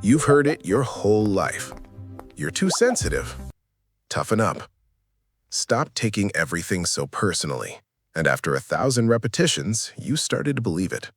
You've heard it your whole life. You're too sensitive. Toughen up. Stop taking everything so personally. And after 1,000 repetitions, you started to believe it.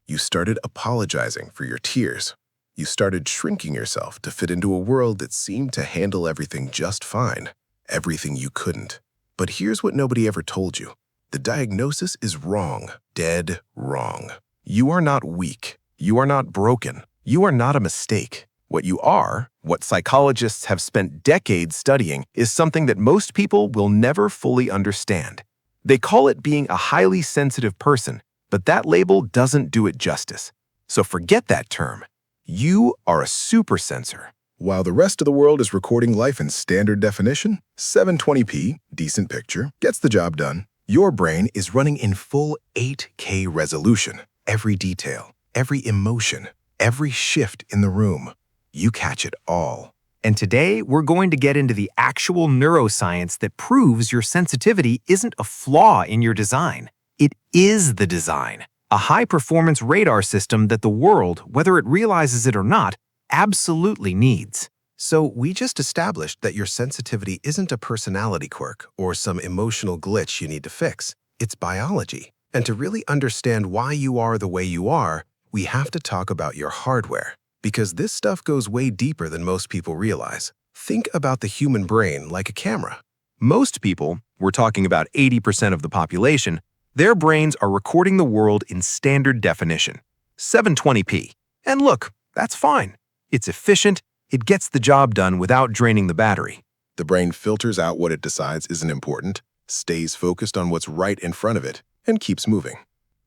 You started apologizing for your tears. You started shrinking yourself to fit into a world that seemed to handle everything just fine. Everything you couldn't. But here's what nobody ever told you. The diagnosis is wrong. Dead wrong. You are not weak. You are not broken. You are not a mistake. What you are, what psychologists have spent decades studying, is something that most people will never fully understand. They call it being a highly sensitive person, but that label doesn't do it justice. So forget that term. You are a supersensor. While the rest of the world is recording life in standard definition, 720p, decent picture, gets the job done, your brain is running in full 8K resolution. Every detail, every emotion, every shift in the room. You catch it all. And today, we're going to get into the actual neuroscience that proves your sensitivity isn't a flaw in your design. It is the design, a high-performance radar system that the world, whether it realizes it or not, absolutely needs. So we just established that your sensitivity isn't a personality quirk or some emotional glitch you need to fix. It's biology. And to really understand why you are the way you are, we have to talk about your hardware. Because this stuff goes way deeper than most people realize. Think about the human brain like a camera. Most people, we're talking about 80% of the population, their brains are recording the world in standard definition, 720p. And look, that's fine. It's efficient, it gets the job done without draining the battery. The brain filters out what it decides isn't important, stays focused on what's right in front of it, and keeps moving.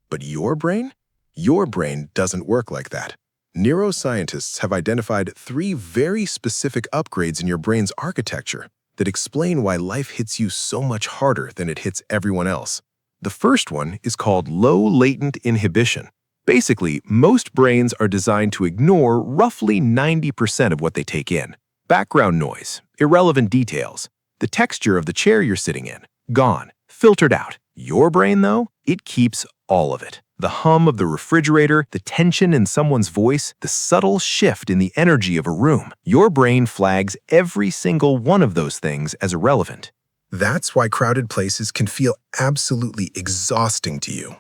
But your brain? Your brain doesn't work like that. Neuroscientists have identified 3 very specific upgrades in your brain's architecture that explain why life hits you so much harder than it hits everyone else. The first one is called low-latent inhibition. Basically, most brains are designed to ignore roughly 90% of what they take in. Background noise, irrelevant details, the texture of the chair you're sitting in, gone, filtered out. Your brain, though, it keeps all of it. The hum of the refrigerator, the tension in someone's voice, the subtle shift in the energy of a room. Your brain flags every single one of those things as irrelevant. That's why crowded places can feel absolutely exhausting to you.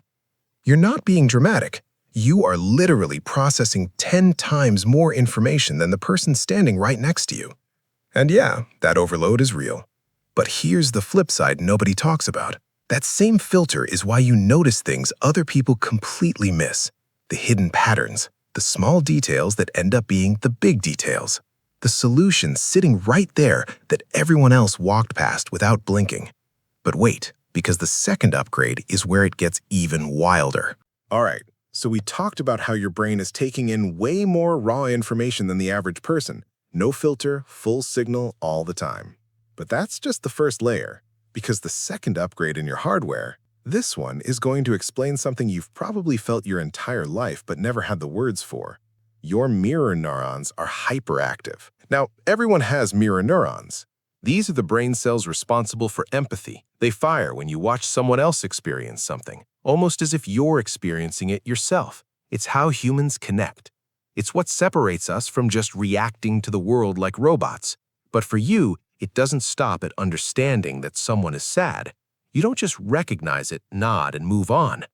You're not being dramatic. You are literally processing 10 times more information than the person standing right next to you. And yeah, that overload is real. But here's the flip side nobody talks about. That same filter is why you notice things other people completely miss. The hidden patterns, the small details that end up being the big details. The solution sitting right there that everyone else walked past without blinking. But wait, because the second upgrade is where it gets even wilder. All right, so we talked about how your brain is taking in way more raw information than the average person. No filter, full signal all the time. But that's just the first layer. Because the second upgrade in your hardware, this one is going to explain something you've probably felt your entire life but never had the words for. Your mirror neurons are hyperactive. Now, everyone has mirror neurons. These are the brain cells responsible for empathy. They fire when you watch someone else experience something, almost as if you're experiencing it yourself. It's how humans connect. It's what separates us from just reacting to the world like robots. But for you, it doesn't stop at understanding that someone is sad. You don't just recognize it, nod, and move on.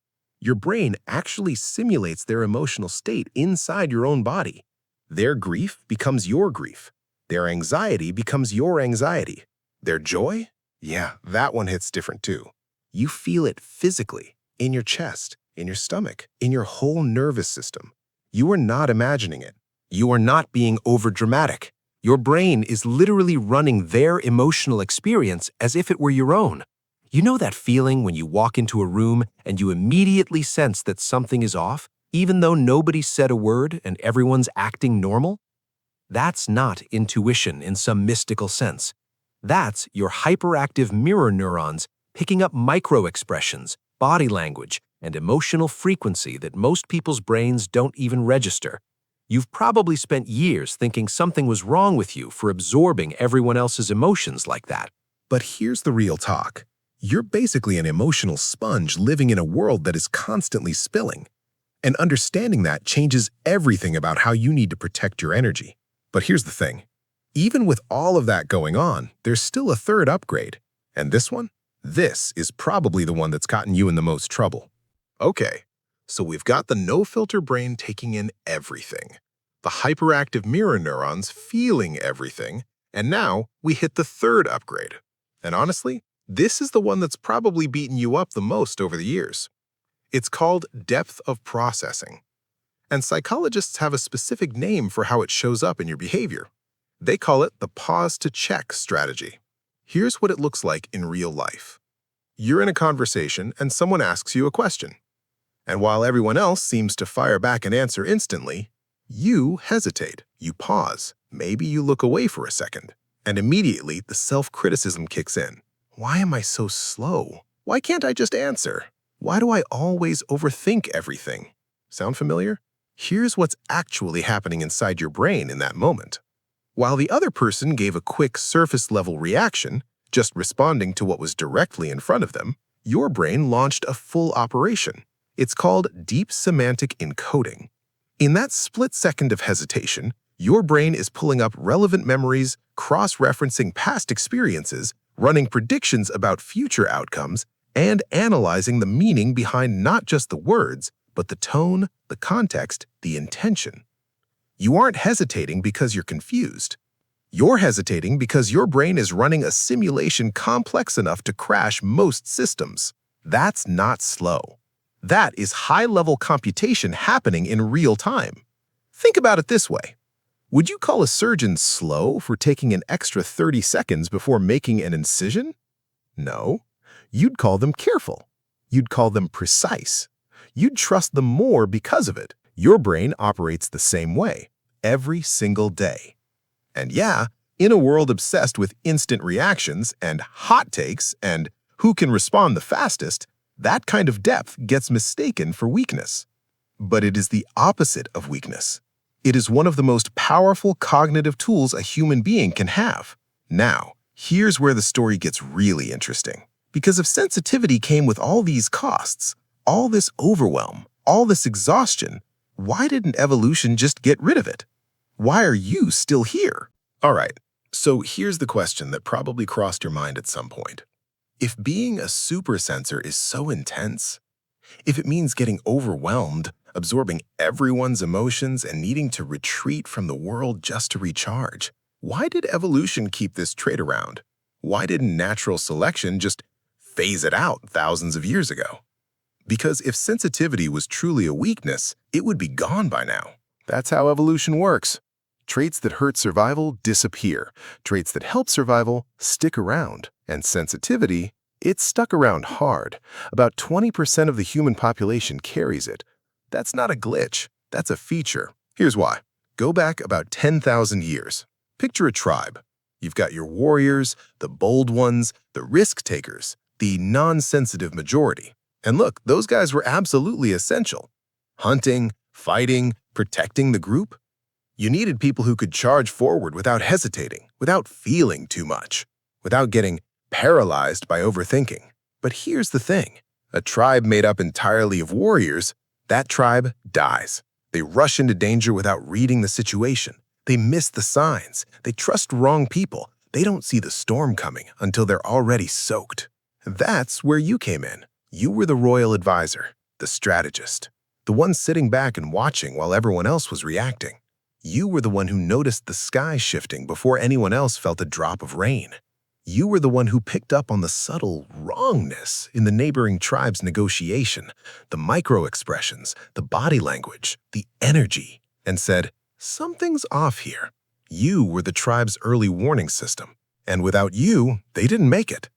Your brain actually simulates their emotional state inside your own body. Their grief becomes your grief. Their anxiety becomes your anxiety. Their joy? Yeah, that one hits different too. You feel it physically, in your chest, in your stomach, in your whole nervous system. You are not imagining it. You are not being overdramatic. Your brain is literally running their emotional experience as if it were your own. You know that feeling when you walk into a room and you immediately sense that something is off, even though nobody said a word and everyone's acting normal? That's not intuition in some mystical sense. That's your hyperactive mirror neurons picking up micro-expressions, body language, and emotional frequency that most people's brains don't even register. You've probably spent years thinking something was wrong with you for absorbing everyone else's emotions like that. But here's the real talk. You're basically an emotional sponge living in a world that is constantly spilling. And understanding that changes everything about how you need to protect your energy. But here's the thing. Even with all of that going on, there's still a third upgrade. And this one? This is probably the one that's gotten you in the most trouble. Okay, so we've got the no-filter brain taking in everything, the hyperactive mirror neurons feeling everything, and now we hit the third upgrade. And honestly, this is the one that's probably beaten you up the most over the years. It's called depth of processing. And psychologists have a specific name for how it shows up in your behavior. They call it the pause-to-check strategy. Here's what it looks like in real life. You're in a conversation and someone asks you a question. And while everyone else seems to fire back an answer instantly, you hesitate, you pause, maybe you look away for a second, and immediately the self-criticism kicks in. Why am I so slow? Why can't I just answer? Why do I always overthink everything? Sound familiar? Here's what's actually happening inside your brain in that moment. While the other person gave a quick surface-level reaction, just responding to what was directly in front of them, your brain launched a full operation. It's called deep semantic encoding. In that split second of hesitation, your brain is pulling up relevant memories, cross-referencing past experiences, running predictions about future outcomes, and analyzing the meaning behind not just the words, but the tone, the context, the intention. You aren't hesitating because you're confused. You're hesitating because your brain is running a simulation complex enough to crash most systems. That's not slow. That is high-level computation happening in real time. Think about it this way. Would you call a surgeon slow for taking an extra 30 seconds before making an incision? No. You'd call them careful. You'd call them precise. You'd trust them more because of it. Your brain operates the same way, every single day. And yeah, in a world obsessed with instant reactions and hot takes and who can respond the fastest, that kind of depth gets mistaken for weakness. But it is the opposite of weakness. It is one of the most powerful cognitive tools a human being can have. Now, here's where the story gets really interesting. Because if sensitivity came with all these costs, all this overwhelm, all this exhaustion, why didn't evolution just get rid of it? Why are you still here? All right, so here's the question that probably crossed your mind at some point. If being a super sensor is so intense, if it means getting overwhelmed, absorbing everyone's emotions, and needing to retreat from the world just to recharge, why did evolution keep this trait around? Why didn't natural selection just phase it out thousands of years ago? Because if sensitivity was truly a weakness, it would be gone by now. That's how evolution works. Traits that hurt survival disappear. Traits that help survival stick around. And sensitivity, it's stuck around hard. About 20% of the human population carries it. That's not a glitch. That's a feature. Here's why. Go back about 10,000 years. Picture a tribe. You've got your warriors, the bold ones, the risk takers, the non-sensitive majority. And look, those guys were absolutely essential. Hunting, fighting, protecting the group. You needed people who could charge forward without hesitating, without feeling too much, without getting paralyzed by overthinking. But here's the thing. A tribe made up entirely of warriors, that tribe dies. They rush into danger without reading the situation. They miss the signs. They trust wrong people. They don't see the storm coming until they're already soaked. That's where you came in. You were the royal advisor, the strategist, the one sitting back and watching while everyone else was reacting. You were the one who noticed the sky shifting before anyone else felt a drop of rain. You were the one who picked up on the subtle wrongness in the neighboring tribe's negotiation, the micro-expressions, the body language, the energy, and said, something's off here. You were the tribe's early warning system, and without you, they didn't make it.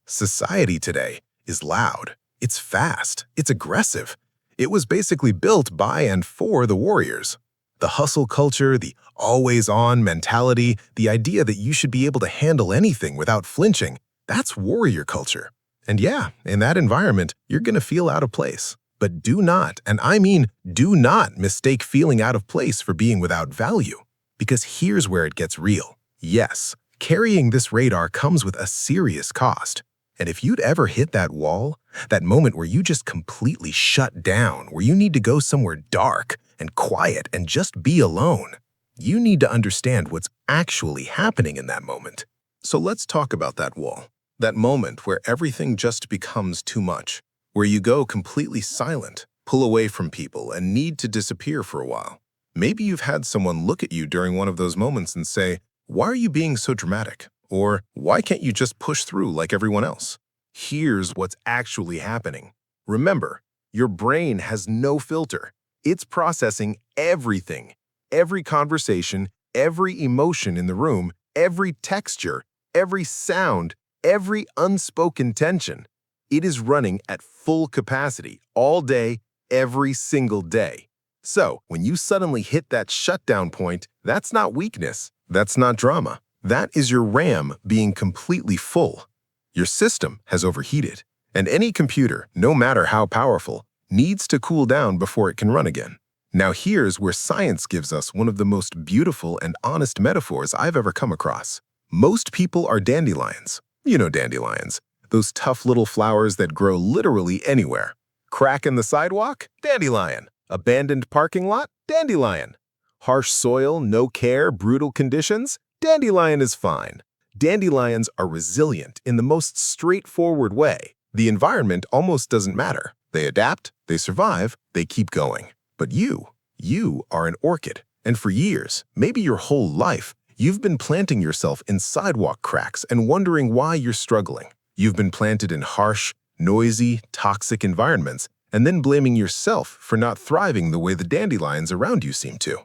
Society today is loud, it's fast, it's aggressive. It was basically built by and for the warriors. The hustle culture, the always-on mentality, the idea that you should be able to handle anything without flinching, that's warrior culture. And yeah, in that environment, you're going to feel out of place. But do not, and I mean do not mistake feeling out of place for being without value. Because here's where it gets real. Yes, carrying this radar comes with a serious cost. And if you'd ever hit that wall, that moment where you just completely shut down, where you need to go somewhere dark and quiet and just be alone, you need to understand what's actually happening in that moment. So let's talk about that wall, that moment where everything just becomes too much, where you go completely silent, pull away from people, and need to disappear for a while. Maybe you've had someone look at you during one of those moments and say, "Why are you being so dramatic?" Or, "Why can't you just push through like everyone else?" Here's what's actually happening. Remember, your brain has no filter. It's processing everything, every conversation, every emotion in the room, every texture, every sound, every unspoken tension. It is running at full capacity all day, every single day. So, when you suddenly hit that shutdown point, that's not weakness, that's not drama. That is your RAM being completely full. Your system has overheated, and any computer, no matter how powerful, needs to cool down before it can run again. Now here's where science gives us one of the most beautiful and honest metaphors I've ever come across. Most people are dandelions. You know dandelions, those tough little flowers that grow literally anywhere. Crack in the sidewalk? Dandelion. Abandoned parking lot? Dandelion. Harsh soil, no care, brutal conditions? Dandelion is fine. Dandelions are resilient in the most straightforward way. The environment almost doesn't matter. They adapt, they survive, they keep going. But you are an orchid. And for years, maybe your whole life, you've been planting yourself in sidewalk cracks and wondering why you're struggling. You've been planted in harsh, noisy, toxic environments and then blaming yourself for not thriving the way the dandelions around you seem to.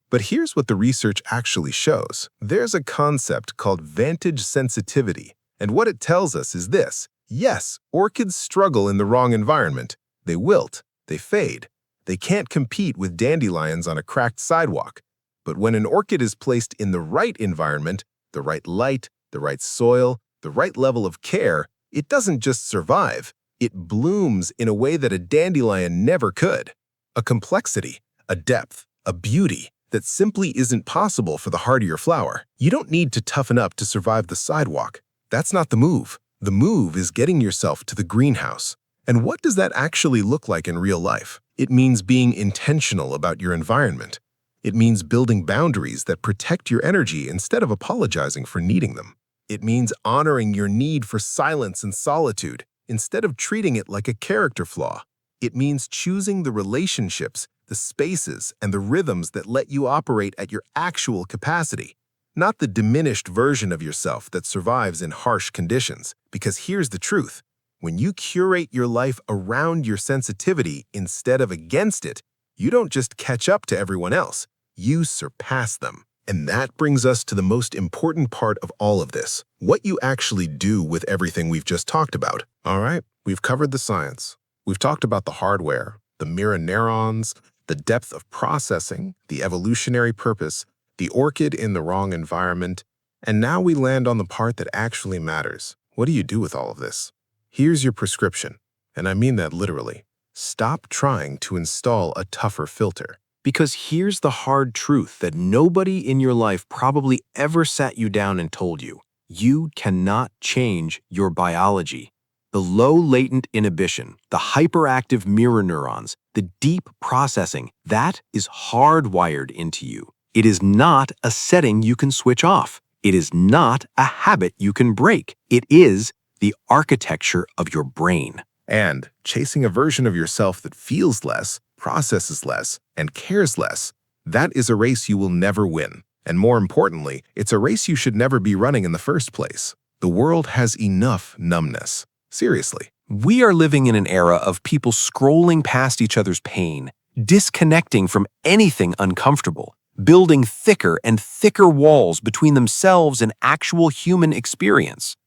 But here's what the research actually shows. There's a concept called Vantage sensitivity, and what it tells us is this. Yes, orchids struggle in the wrong environment. They wilt, they fade. They can't compete with dandelions on a cracked sidewalk. But when an orchid is placed in the right environment, the right light, the right soil, the right level of care, it doesn't just survive. It blooms in a way that a dandelion never could. A complexity, a depth, a beauty that simply isn't possible for the hardier flower. You don't need to toughen up to survive the sidewalk. That's not the move. The move is getting yourself to the greenhouse. And what does that actually look like in real life? It means being intentional about your environment. It means building boundaries that protect your energy instead of apologizing for needing them. It means honoring your need for silence and solitude instead of treating it like a character flaw. It means choosing the relationships, the spaces, and the rhythms that let you operate at your actual capacity, not the diminished version of yourself that survives in harsh conditions. Because here's the truth. When you curate your life around your sensitivity instead of against it, you don't just catch up to everyone else, you surpass them. And that brings us to the most important part of all of this, what you actually do with everything we've just talked about. All right, we've covered the science. We've talked about the hardware, the mirror neurons, the depth of processing, the evolutionary purpose, the orchid in the wrong environment, and now we land on the part that actually matters. What do you do with all of this? Here's your prescription, and I mean that literally. Stop trying to install a tougher filter. Because here's the hard truth that nobody in your life probably ever sat you down and told you. You cannot change your biology. The low latent inhibition, the hyperactive mirror neurons, the deep processing, that is hardwired into you. It is not a setting you can switch off. It is not a habit you can break. It is the architecture of your brain. And chasing a version of yourself that feels less, processes less, and cares less, that is a race you will never win. And more importantly, it's a race you should never be running in the first place. The world has enough numbness. Seriously. We are living in an era of people scrolling past each other's pain, disconnecting from anything uncomfortable, building thicker and thicker walls between themselves and actual human experience.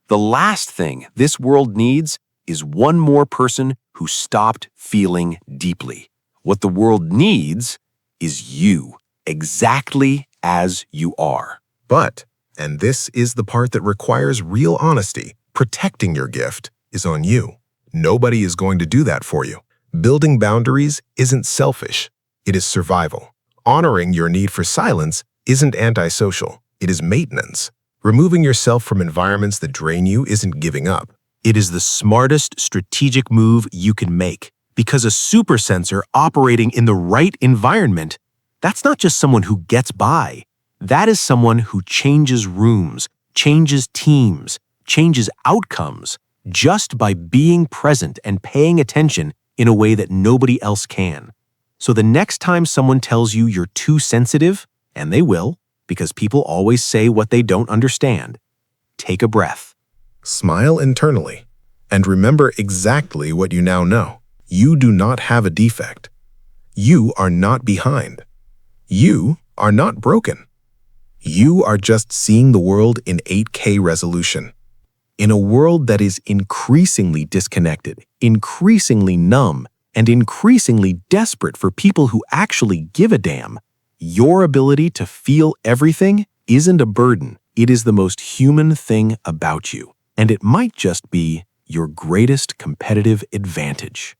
The last thing this world needs is one more person who stopped feeling deeply. What the world needs is you, exactly as you are. But, and this is the part that requires real honesty, protecting your gift is on you. Nobody is going to do that for you. Building boundaries isn't selfish. It is survival. Honoring your need for silence isn't antisocial. It is maintenance. Removing yourself from environments that drain you isn't giving up. It is the smartest strategic move you can make, because a super sensor operating in the right environment, that's not just someone who gets by. That is someone who changes rooms, changes teams, changes outcomes, just by being present and paying attention in a way that nobody else can. So the next time someone tells you you're too sensitive, and they will, because people always say what they don't understand, take a breath. Smile internally, and remember exactly what you now know. You do not have a defect. You are not behind. You are not broken. You are just seeing the world in 8K resolution. In a world that is increasingly disconnected, increasingly numb, and increasingly desperate for people who actually give a damn, your ability to feel everything isn't a burden. It is the most human thing about you, and it might just be your greatest competitive advantage.